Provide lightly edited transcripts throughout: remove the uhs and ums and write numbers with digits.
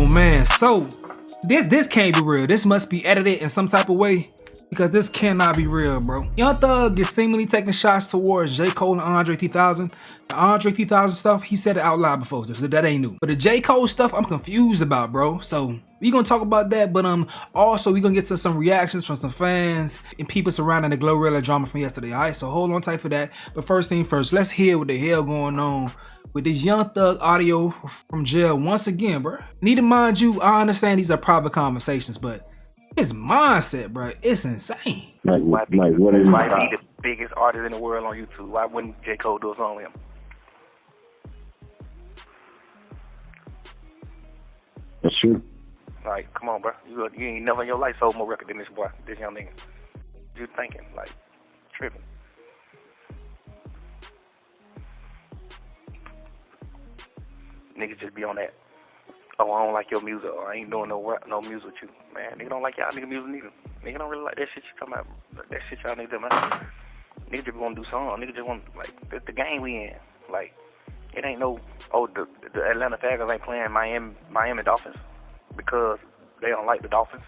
Oh man, so this can't be real. This must be edited in some type of way because this cannot be real, bro. Young Thug is seemingly taking shots towards J. Cole and Andre 3000. The Andre 3000 stuff, he said it out loud before, so that ain't new. But the J. Cole stuff, I'm confused about, bro. So we gonna talk about that, but also we gonna get to some reactions from some fans and people surrounding the GloRilla drama from yesterday. All right, so hold on tight for that. But first thing first, let's hear what the hell going on with this Young Thug audio from jail once again, bro. Need to mind you, I understand these are private conversations, but his mindset, bro, it's insane. Why be the biggest artist in the world on YouTube? Why wouldn't J. Cole do a song with him? That's true. Like, come on, bro. You ain't never in your life sold more record than this boy, this young nigga. You thinking, like, tripping. Niggas just be on that, oh, I don't like your music, or I ain't doing no music with you. Man, nigga don't like y'all nigga music neither. Nigga don't really like that shit you talking about. That shit y'all niggas do, man. Nigga just want to do songs. Nigga just want, like, the game we in. Like, it ain't no, oh, the Atlanta Falcons ain't playing Miami Dolphins because they don't like the Dolphins.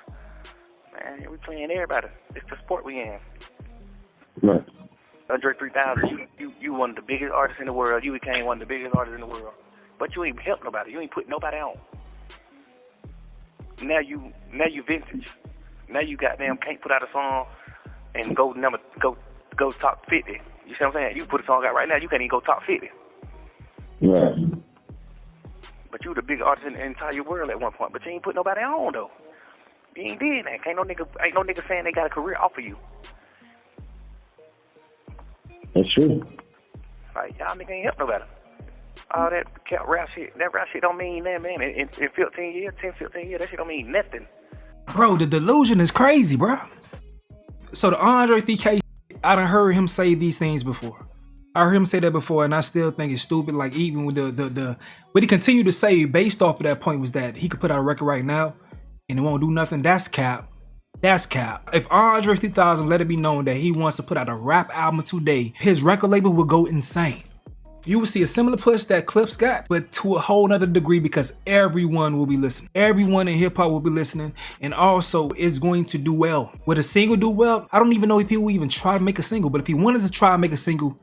Man, we playing everybody. It's the sport we in. Right. Andre 3000, you one of the biggest artists in the world. You became one of the biggest artists in the world. But you ain't helped nobody. You ain't put nobody on. Now you vintage. Now you goddamn can't put out a song and go top 50. You see what I'm saying? You put a song out right now, you can't even go top 50. Right. But you the big artist in the entire world at one point. But you ain't put nobody on though. You ain't did that. Ain't no nigga saying they got a career off of you. That's true. Like y'all nigga ain't help nobody. All that rap shit don't mean that, man. In 15 years, that shit don't mean nothing. Bro, the delusion is crazy, bro. So the Andre 3K, I done heard him say these things before. I heard him say that before, and I still think it's stupid. Like, even with what he continued to say based off of that point was that he could put out a record right now and it won't do nothing. That's cap. That's cap. If Andre 3000 let it be known that he wants to put out a rap album today, his record label will go insane. You will see a similar push that Clips got, but to a whole nother degree because everyone will be listening. Everyone in hip hop will be listening, and also it's going to do well. Would a single do well? I don't even know if he will even try to make a single, but if he wanted to try to make a single,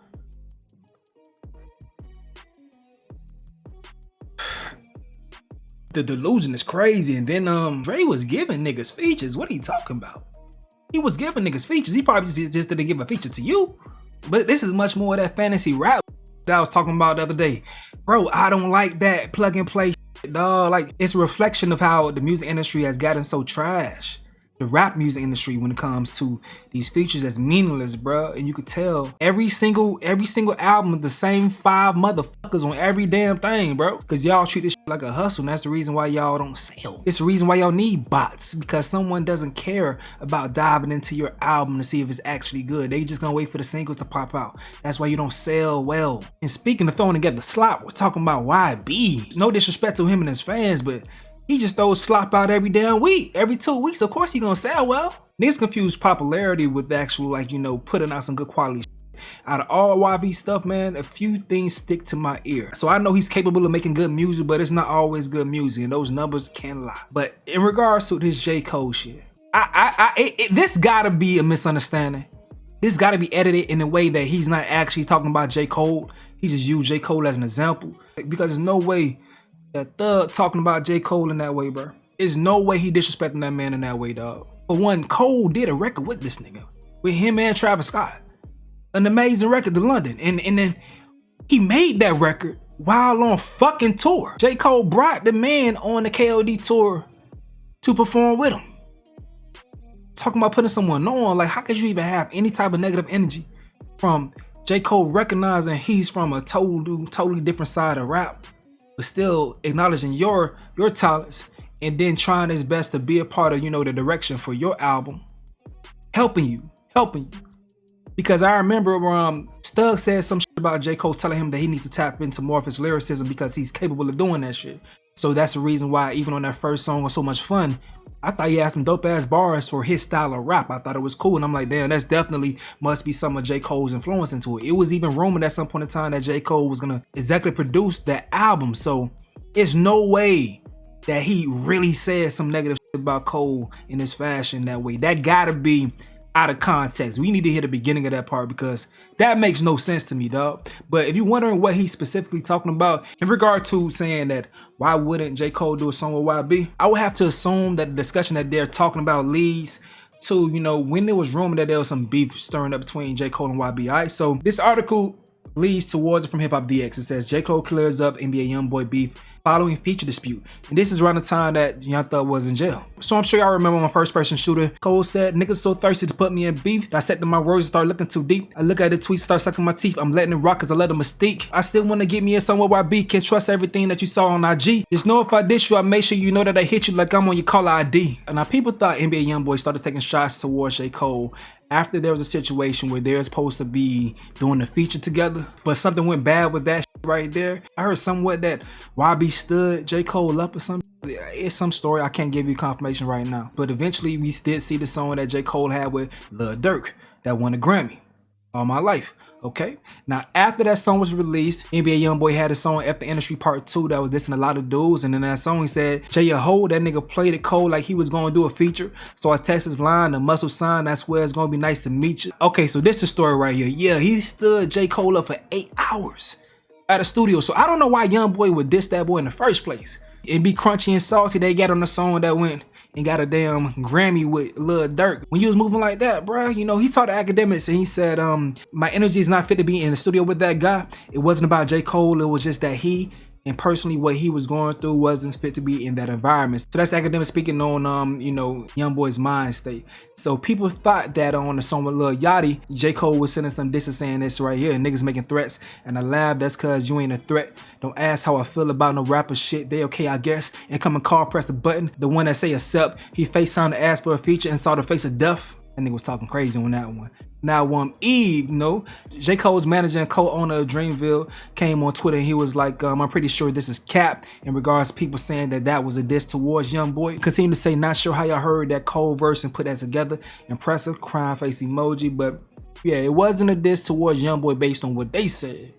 the delusion is crazy. And then Dre was giving niggas features. What are you talking about? He was giving niggas features. He probably just didn't give a feature to you. But this is much more of that fantasy rap that I was talking about the other day. Bro, I don't like that plug and play shit, dog. Like, it's a reflection of how the music industry has gotten so trash. The rap music industry, when it comes to these features, that's meaningless, bro. And you could tell every single album, the same 5 motherfuckers on every damn thing, bro. Cause y'all treat this shit like a hustle, and that's the reason why y'all don't sell. It's the reason why y'all need bots, because someone doesn't care about diving into your album to see if it's actually good. They just gonna wait for the singles to pop out. That's why you don't sell well. And speaking of throwing together slop, we're talking about YB. No disrespect to him and his fans, but he just throws slop out every damn week. Every 2 weeks, of course he gonna sell well. Niggas confuse popularity with actual, like, you know, putting out some good quality shit. Out of all YB stuff, man, a few things stick to my ear. So I know he's capable of making good music, but it's not always good music, and those numbers can't lie. But in regards to this J. Cole shit, this gotta be a misunderstanding. This gotta be edited in a way that he's not actually talking about J. Cole. He just used J. Cole as an example. Because there's no way that Thug talking about J. Cole in that way, bro. There's no way he disrespecting that man in that way, dog. For one, Cole did a record with this nigga. With him and Travis Scott. An amazing record to London. And then he made that record while on fucking tour. J. Cole brought the man on the KOD tour to perform with him. Talking about putting someone on, like, how could you even have any type of negative energy from J. Cole recognizing he's from a totally different side of rap, but still acknowledging your talents and then trying his best to be a part of, you know, the direction for your album, helping you. Because I remember Thug said some shit about J. Cole telling him that he needs to tap into more of his lyricism because he's capable of doing that shit. So that's the reason why even on that first song was so much fun, I thought he had some dope ass bars for his style of rap. I thought it was cool, and I'm like, damn, that's definitely must be some of J. Cole's influence into it. It was even rumored at some point in time that J. Cole was gonna executive produce that album. So it's no way that he really said some negative shit about Cole in his fashion that way. That gotta be out of context. We need to hear the beginning of that part because that makes no sense to me, dog. But if you're wondering what he's specifically talking about in regard to saying that why wouldn't J. Cole do a song with YB, I would have to assume that the discussion that they're talking about leads to, you know, when there was rumored that there was some beef stirring up between J. Cole and YB. All right, so this article leads towards it from Hip Hop DX. It says J. Cole clears up NBA YoungBoy beef following feature dispute. And this is around the time that Young Thug was in jail. So I'm sure y'all remember on First Person Shooter, Cole said, "Niggas so thirsty to put me in beef. I said to my words and start looking too deep. I look at the tweets, start sucking my teeth. I'm letting it rock cause I let a mystique. I still wanna get me in somewhere where YB can trust everything that you saw on IG. Just know if I dish you, I make sure you know that I hit you like I'm on your caller ID." And now people thought NBA YoungBoy started taking shots towards J. Cole after there was a situation where they're supposed to be doing a feature together, but something went bad with that shit right there. I heard somewhat that YB stood J. Cole up or something. It's some story, I can't give you confirmation right now. But eventually we did see the song that J. Cole had with Lil Durk that won a Grammy, All My Life. Okay, now after that song was released, NBA YoungBoy had a song After Industry Part 2 that was dissing a lot of dudes, and in that song he said, "Jay, a hoe, that nigga played it Cole like he was gonna do a feature. So I text his line, the muscle sign, I swear it's gonna be nice to meet you." Okay, so this is the story right here. Yeah, he stood J. Cole up for 8 hours at a studio. So I don't know why YoungBoy would diss that boy in the first place. It'd be crunchy and salty. They got on the song that went and got a damn Grammy with Lil Durk. When you was moving like that, bruh, you know, he taught the academics and he said, "My energy is not fit to be in the studio with that guy." It wasn't about J. Cole, it was just that he and personally what he was going through wasn't fit to be in that environment. So that's academic speaking on you know, YoungBoy's mind state. So people thought that on the song with Lil Yachty, J. Cole was sending some disses saying this right here, niggas making threats, and I laugh, that's cause you ain't a threat. Don't ask how I feel about no rapper shit, they okay I guess. And come and call, press the button, the one that say accept. He FaceTimed to ask for a feature and saw the face of death. That nigga was talking crazy on that one. Now, Eve, you know, J. Cole's manager and co-owner of Dreamville came on Twitter and he was like, I'm pretty sure this is cap in regards to people saying that that was a diss towards YoungBoy. Continue to say, not sure how y'all heard that Cole verse and put that together. Impressive, crying face emoji. But yeah, it wasn't a diss towards YoungBoy based on what they said.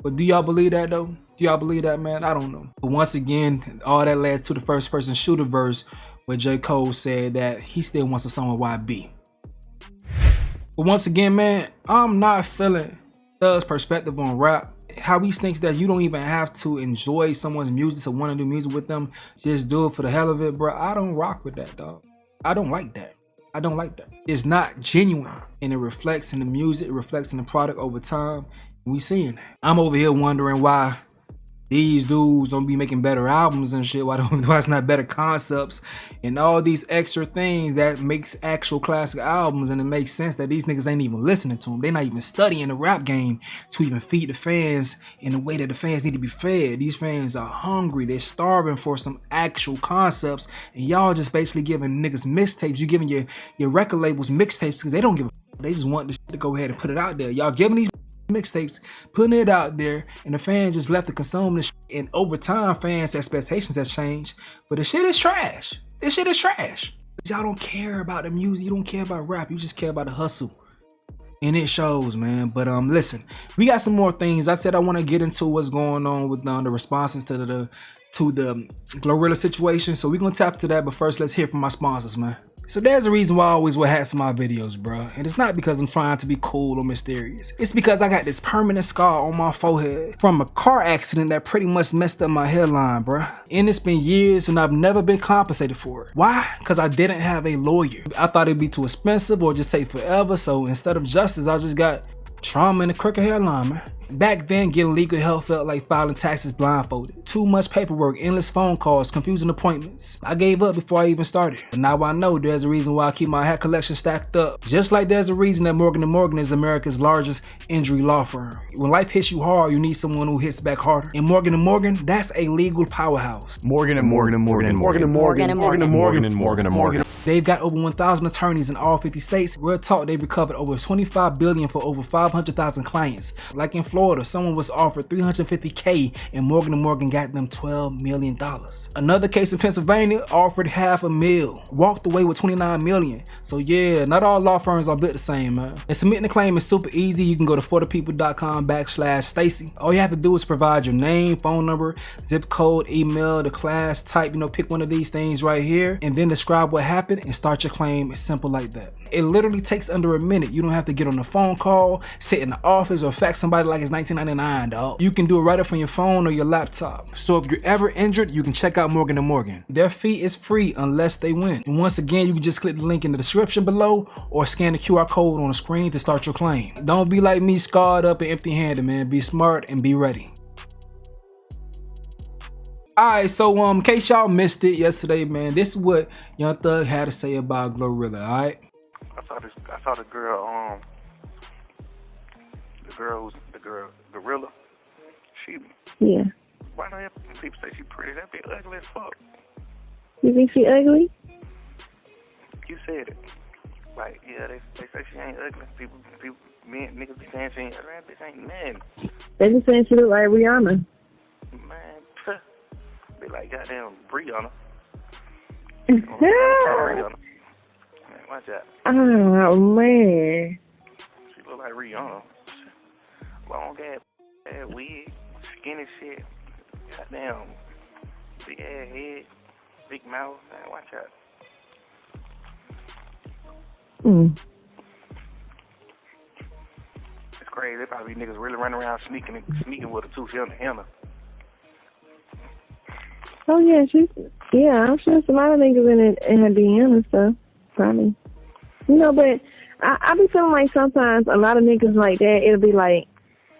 But do y'all believe that though? Do y'all believe that, man? I don't know. But once again, all that led to the First Person Shooter verse where J. Cole said that he still wants a song with YB. But once again, man, I'm not feeling Thug's perspective on rap. How he thinks that you don't even have to enjoy someone's music to want to do music with them. Just do it for the hell of it, bro. I don't rock with that, dog. I don't like that. I don't like that. It's not genuine, and it reflects in the music, it reflects in the product over time. We seeing that. I'm over here wondering why these dudes don't be making better albums and shit. Why it's not better concepts and all these extra things that makes actual classic albums, and it makes sense that these niggas ain't even listening to them. They're not even studying the rap game to even feed the fans in the way that the fans need to be fed. These fans are hungry. They're starving for some actual concepts, and y'all just basically giving niggas mixtapes. You giving your record labels mixtapes because they don't give a f. They just want this shit to go ahead and put it out there. Y'all giving these mixtapes, putting it out there, and the fans just left to consume this shit. And over time, fans' expectations has changed, but the shit is trash. This shit is trash. Y'all don't care about the music, you don't care about rap, you just care about the hustle. And it shows, man. But listen, we got some more things. I said I want to get into what's going on with the responses to the GloRilla situation, so we're gonna tap to that, but first let's hear from my sponsors, man. So there's a reason why I always wear hats in my videos, bro. And it's not because I'm trying to be cool or mysterious. It's because I got this permanent scar on my forehead from a car accident that pretty much messed up my hairline, bro. And it's been years and I've never been compensated for it. Why? Because I didn't have a lawyer. I thought it'd be too expensive or just take forever. So instead of justice, I just got trauma in the crooked hairline, man. Back then, getting legal help felt like filing taxes blindfolded. Too much paperwork, endless phone calls, confusing appointments. I gave up before I even started. But now I know there's a reason why I keep my hat collection stacked up. Just like there's a reason that Morgan & Morgan is America's largest injury law firm. When life hits you hard, you need someone who hits back harder. And Morgan & Morgan, that's a legal powerhouse. Morgan & Morgan. They've got over 1,000 attorneys in all 50 states. Real talk, they've recovered over $25 billion for over 500,000 clients. Like in Florida, someone was offered $350K and Morgan & Morgan got them $12 million. Another case in Pennsylvania offered $500,000, walked away with $29 million. So yeah, not all law firms are built the same, man. And submitting the claim is super easy. You can go to forthepeople.com/Stacy. All you have to do is provide your name, phone number, zip code, email, the class type, pick one of these things right here, and then describe what happened and start your claim. It's simple like that. It literally takes under a minute. You don't have to get on a phone call, sit in the office, or fax somebody like it's 1999, dog. You can do it right up from your phone or your laptop. So if you're ever injured, you can check out Morgan & Morgan. Their fee is free unless they win. And once again, you can just click the link in the description below or scan the QR code on the screen to start your claim. Don't be like me, scarred up and empty-handed, man. Be smart and be ready. Alright, so in case y'all missed it yesterday, man, this is what Young Thug had to say about GloRilla, alright? I saw the girl, GloRilla. Yeah. Why do people say she pretty? That be ugly as fuck. You think she ugly? You said it. Like, yeah, they say she ain't ugly. People, niggas be saying she ain't ugly. That bitch ain't nothing. They be saying she look like Rihanna. Man, be like goddamn Brianna. Oh, Man, watch out. man. She look like Rihanna. Long ass wig, skinny shit. Goddamn big ass head, big mouth. Man, watch out. It's crazy. There probably be niggas really running around sneaking with her too. She on the hammer. Oh yeah, I'm sure some other niggas in her DM and stuff, probably. But I be feeling like sometimes a lot of niggas like that, it'll be like,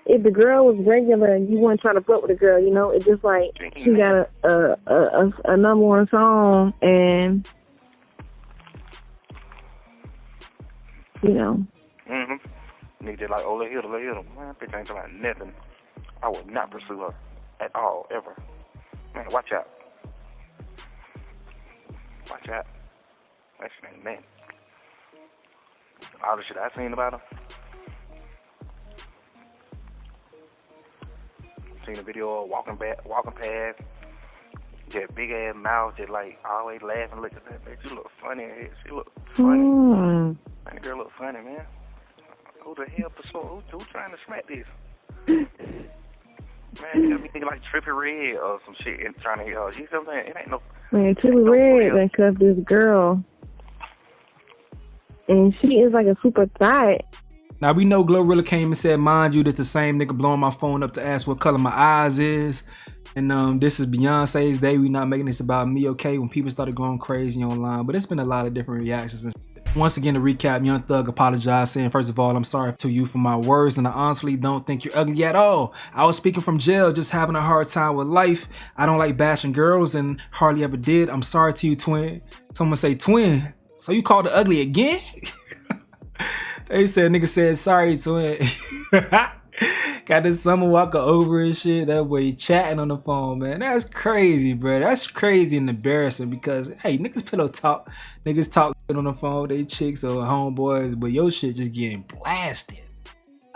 if the girl was regular and you weren't trying to fuck with the girl, it's just like she got a #1 song and, Niggas like, oh, let hit her. Man, bitch ain't talking about nothing. I would not pursue her at all, ever. Man, watch out. Watch out. That shit ain't man. All the shit I seen about her. Seen a video of walking past. That big ass mouth, just like always laughing. Look at that bitch. You look funny. She look funny. Man, the girl look funny, man. Who the hell who trying to smack this? Man, you got me thinking like Trippie Redd or some shit and trying to hit her. You know what I'm saying? It ain't no. Man, Trippie Redd done cuffed this girl. And she is like a super thot. Now we know GloRilla came and said, mind you, this the same nigga blowing my phone up to ask what color my eyes is. And this is Beyonce's day. We not making this about me, okay? When people started going crazy online. But it's been a lot of different reactions and shit. Once again, to recap, Young Thug apologized, saying, first of all, I'm sorry to you for my words, and I honestly don't think you're ugly at all. I was speaking from jail, just having a hard time with life. I don't like bashing girls and hardly ever did. I'm sorry to you, twin. Someone say, twin, so you called her ugly again? They said, nigga said, sorry, twin. Got this Summer Walker over and shit. That way chatting on the phone, man. That's crazy, bro. That's crazy and embarrassing because, hey, niggas pillow talk. Niggas talk shit on the phone with they chicks or homeboys, but your shit just getting blasted.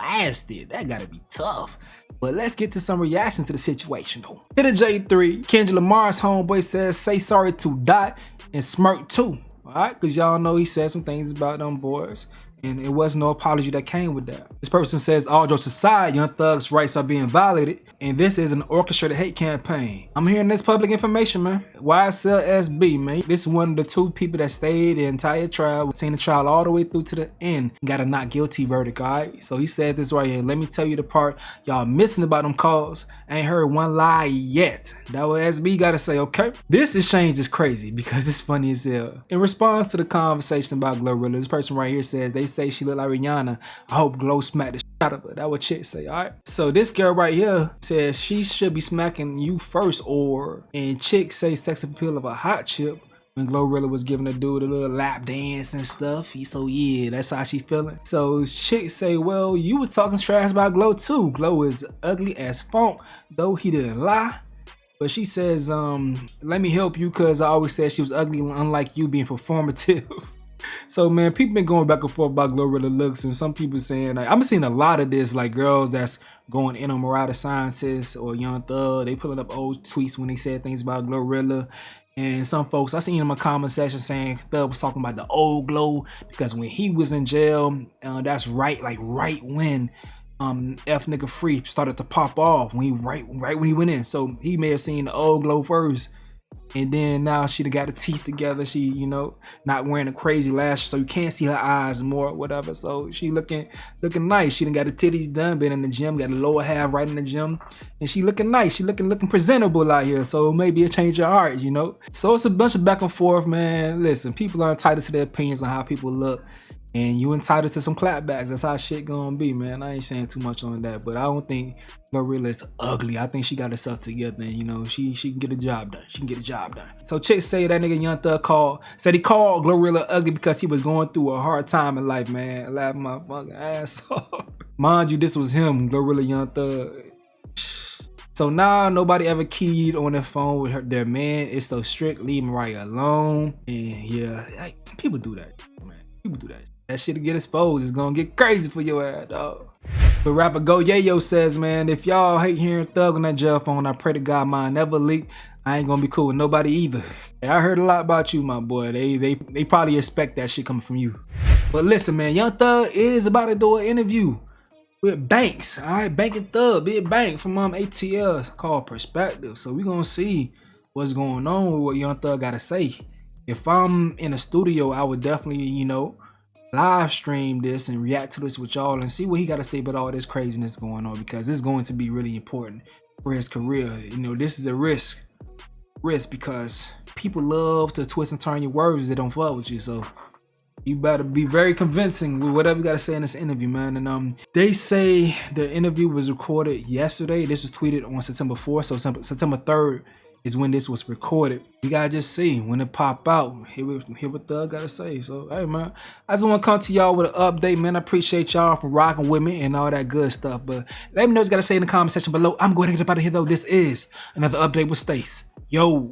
That gotta be tough. But let's get to some reactions to the situation, though. Hit a J3. Kendrick Lamar's homeboy says, say sorry to Dot and Smirk too. Alright, because y'all know he said some things about them boys. And it wasn't no apology that came with that. This person says, all jokes aside, Young Thug's rights are being violated, and this is an orchestrated hate campaign. I'm hearing this public information, man. YSL SB, man. This is one of the 2 people that stayed the entire trial, seen the trial all the way through to the end, got a not guilty verdict, alright? So he said this right here. Let me tell you the part y'all missing about them calls. Ain't heard one lie yet. That what SB gotta say, okay? This exchange is crazy because it's funny as hell. In response to the conversation about GloRilla, this person right here says, they say she look like Rihanna. I hope Glo smack the shit out of her. That what chick say, alright? So this girl right here says she should be smacking you first, and chick say sex appeal of a hot chip when GloRilla was giving a dude a little lap dance and stuff. So yeah, that's how she feeling. So chick say, well, you was talking trash about Glo too. Glo is ugly as funk, though he didn't lie. But she says, let me help you, cause I always said she was ugly, unlike you being performative. So man, people been going back and forth about GloRilla looks, and some people saying like I'm seeing a lot of this, like girls that's going in on Mariah Sciences or Young Thug. They pulling up old tweets when they said things about GloRilla. And some folks I seen in my comment section saying Thug was talking about the old glow because when he was in jail, that's right when F nigga Free started to pop off when he right when he went in. So he may have seen the old glow first. And then now she done got the teeth together. She, you know, not wearing a crazy lash, so you can't see her eyes more, whatever. So she looking nice. She done got the titties done, been in the gym, got the lower half right in the gym, and she looking nice. She looking presentable out here. So maybe it change your heart, you know. So it's a bunch of back and forth, man. Listen, people are entitled to their opinions on how people look. And you entitled to some clapbacks. That's how shit gonna be, man. I ain't saying too much on that, but I don't think GloRilla is ugly. I think she got herself together, and you know, she can get a job done. She can get a job done. So chicks say that nigga Young Thug said he called GloRilla ugly because he was going through a hard time in life, man. Laugh my fucking ass off. Mind you, this was him, GloRilla Young Thug. So now nobody ever keyed on their phone with their man. It's so strict. Leave Mariah alone. And yeah, like, people do that, man. People do that. That shit'll get exposed. It's gonna get crazy for your ass, dog. But rapper Go Yayo says, man, if y'all hate hearing Thug on that jail phone, I pray to God mine never leak. I ain't gonna be cool with nobody either. I heard a lot about you, my boy. They probably expect that shit coming from you. But listen, man, Young Thug is about to do an interview with Banks. All right, Bank and Thug, Big Bank from ATL called Perspective. So we gonna see what's going on with what Young Thug gotta say. If I'm in a studio, I would definitely, you know, live stream this and react to this with y'all and see what he got to say about all this craziness going on, because it's going to be really important for his career. You know, this is a risk because people love to twist and turn your words if they don't fuck with you. So you better be very convincing with whatever you got to say in this interview, man. And they say the interview was recorded yesterday. This was tweeted on September 4th, so September 3rd is when this was recorded. You gotta just see when it pop out. Hear what Thug gotta say. So hey, man, I just want to come to y'all with an update, man. I appreciate y'all for rocking with me and all that good stuff. But let me know what you gotta say in the comment section below. I'm going to get up out of here though. This is another update with Stace. Yo.